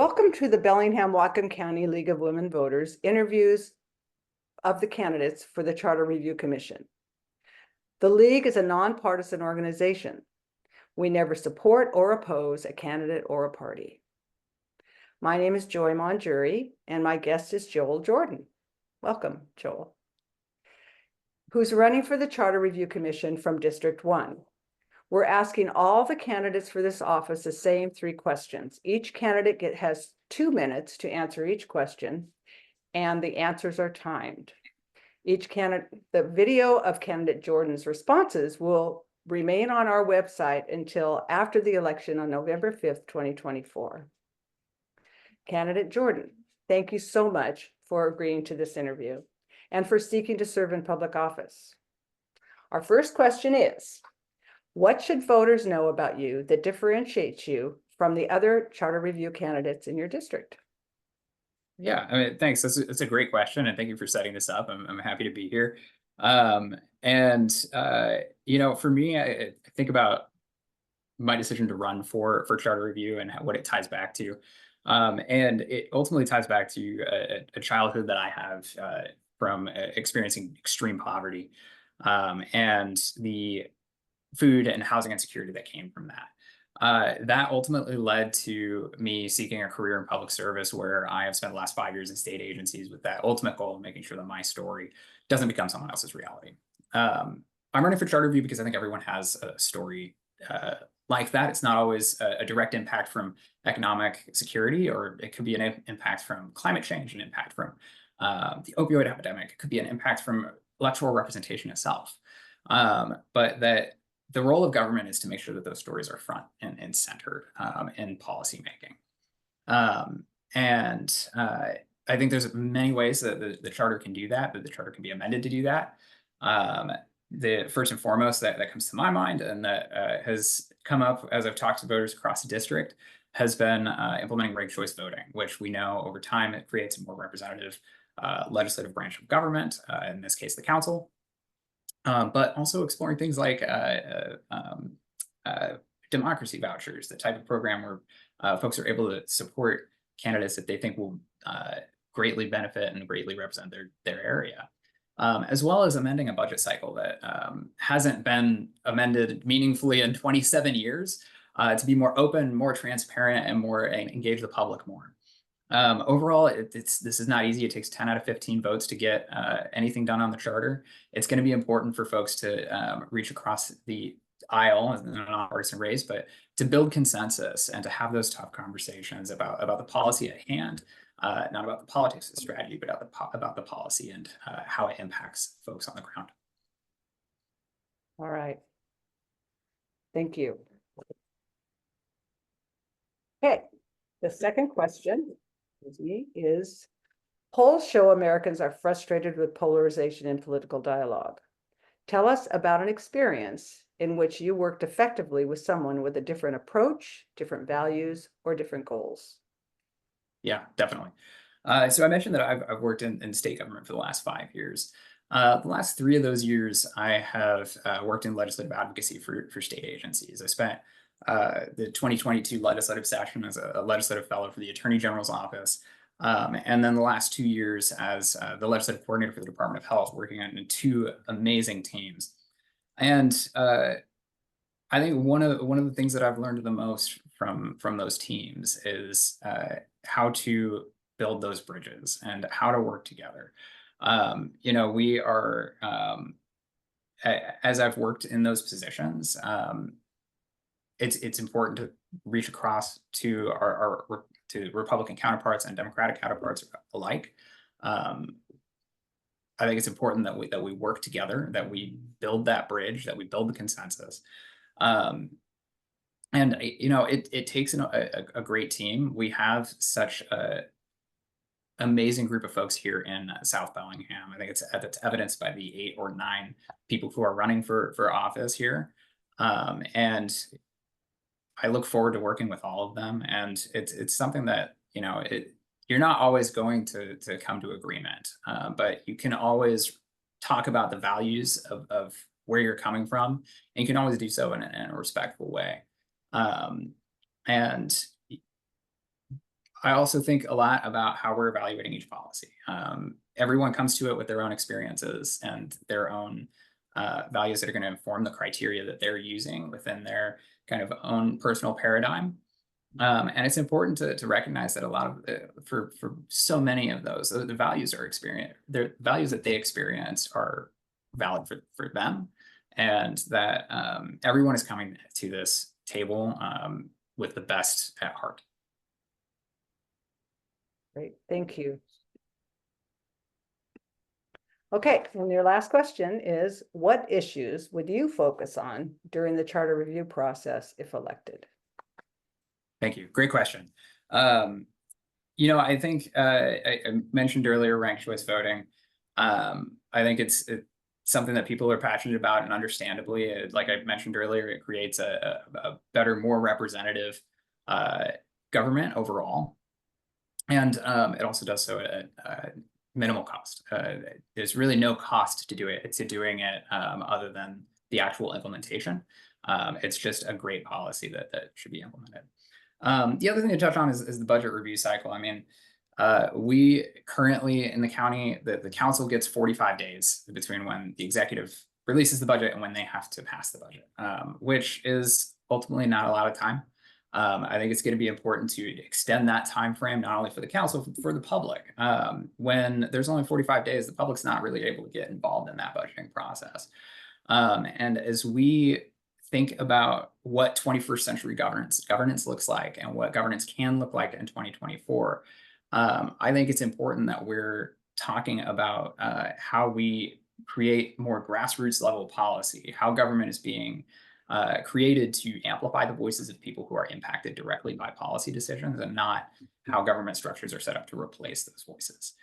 Welcome to the Bellingham-Whatcom County League of Women Voters interviews of the candidates for the Charter Review Commission. The League is a nonpartisan organization. We never support or oppose a candidate or a party. My name is Joy Monjuri, and my guest is Joel Jordan. Welcome, Joel, who's running for the Charter Review Commission from District 1. We're asking all the candidates for this office the same 3 questions. Each candidate has 2 minutes to answer each question, and the answers are timed. The video of candidate Jordan's responses will remain on our website until after the election on November 5th, 2024. Candidate Jordan, thank you so much for agreeing to this interview and for seeking to serve in public office. Our first question is, what should voters know about you that differentiates you from the other charter review candidates in your district? Yeah, I mean, thanks. That's a great question, and thank you for setting this up. I'm happy to be here. For me, I think about my decision to run for charter review and what it ties back to, and it ultimately ties back to a childhood that I have from experiencing extreme poverty, and the food and housing insecurity that came from that. That ultimately led to me seeking a career in public service, where I have spent the last 5 years in state agencies with that ultimate goal of making sure that my story doesn't become someone else's reality. I'm running for charter review because I think everyone has a story like that. It's not always a direct impact from economic security, or it could be an impact from climate change, an impact from the opioid epidemic. It could be an impact from electoral representation itself. But that the role of government is to make sure that those stories are front and center in policymaking. I think there's many ways that the charter can do that the charter can be amended to do that. The first and foremost that comes to my mind, and that has come up as I've talked to voters across the district, has been implementing ranked choice voting, which we know over time it creates a more representative legislative branch of government, in this case, the council. But also exploring things like democracy vouchers, the type of program where folks are able to support candidates that they think will greatly benefit and greatly represent their area. As well as amending a budget cycle that hasn't been amended meaningfully in 27 years, to be more open, more transparent, and more engage the public more. Overall, this is not easy. It takes 10 out of 15 votes to get anything done on the charter. It's going to be important for folks to reach across the aisle in a nonpartisan race, but to build consensus and to have those tough conversations about the policy at hand, not about the politics of the strategy, but about the policy and how it impacts folks on the ground. All right. Thank you. Okay, the second question is, polls show Americans are frustrated with polarization in political dialogue. Tell us about an experience in which you worked effectively with someone with a different approach, different values, or different goals. Yeah, definitely. So I mentioned that I've worked in state government for the last 5 years. The last 3 of those years, I have worked in legislative advocacy for state agencies. I spent the 2022 legislative session as a legislative fellow for the Attorney General's office. And then the last 2 years as the legislative coordinator for the Department of Health, working on 2 amazing teams. And I think one of the things that I've learned the most from those teams is how to build those bridges and how to work together. We are, as I've worked in those positions, it's important to reach across to our Republican counterparts and Democratic counterparts alike. I think it's important that we work together, that we build that bridge, that we build the consensus. It takes a great team. We have such a amazing group of folks here in South Bellingham. I think that's evidenced by the 8 or 9 people who are running for office here. And I look forward to working with all of them. And it's something that, you're not always going to come to agreement, but you can always talk about the values of where you're coming from, and you can always do so in a respectful way. And I also think a lot about how we're evaluating each policy. Everyone comes to it with their own experiences and their own values that are going to inform the criteria that they're using within their kind of own personal paradigm. And it's important to recognize that a lot of for so many of those, the values are experienced, their values that they experience are valid for them, and that everyone is coming to this table with the best at heart. Great, thank you. Okay, and your last question is, what issues would you focus on during the charter review process if elected? Thank you. Great question. I think I mentioned earlier ranked choice voting. I think it's something that people are passionate about, and understandably, like I mentioned earlier, it creates a better, more representative government overall. And it also does so at minimal cost. There's really no cost to do it. It's doing it other than the actual implementation. It's just a great policy that should be implemented. The other thing to touch on is the budget review cycle. I mean, we currently in the county, the council gets 45 days between when the executive releases the budget and when they have to pass the budget, which is ultimately not a lot of time. I think it's going to be important to extend that time frame, not only for the council, but for the public. When there's only 45 days, the public's not really able to get involved in that budgeting process. And as we think about what 21st century governance looks like and what governance can look like in 2024, I think it's important that we're talking about how we create more grassroots level policy, how government is being created to amplify the voices of people who are impacted directly by policy decisions, and not how government structures are set up to replace those voices.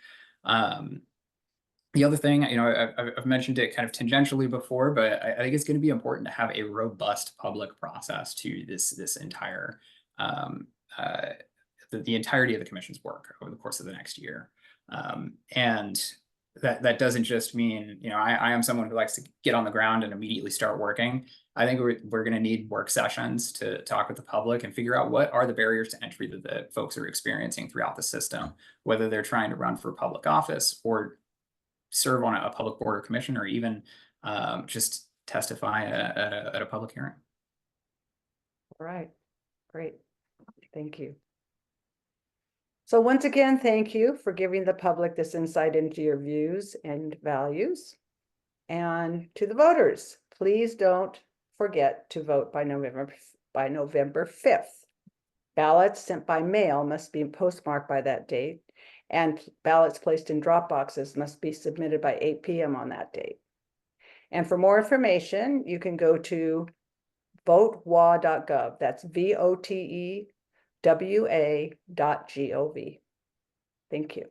The other thing, I've mentioned it kind of tangentially before, but I think it's going to be important to have a robust public process to this entire the entirety of the commission's work over the course of the next year. And that doesn't just mean, I am someone who likes to get on the ground and immediately start working. I think we're going to need work sessions to talk with the public and figure out what are the barriers to entry that the folks are experiencing throughout the system, whether they're trying to run for public office or serve on a public board or commission, or even just testify at a public hearing. All right, great, thank you. So once again, thank you for giving the public this insight into your views and values. And to the voters, please don't forget to vote by November 5th. Ballots sent by mail must be postmarked by that date, and ballots placed in drop boxes must be submitted by 8 p.m. on that date. And for more information, you can go to votewa.gov. That's votewa.gov. Thank you.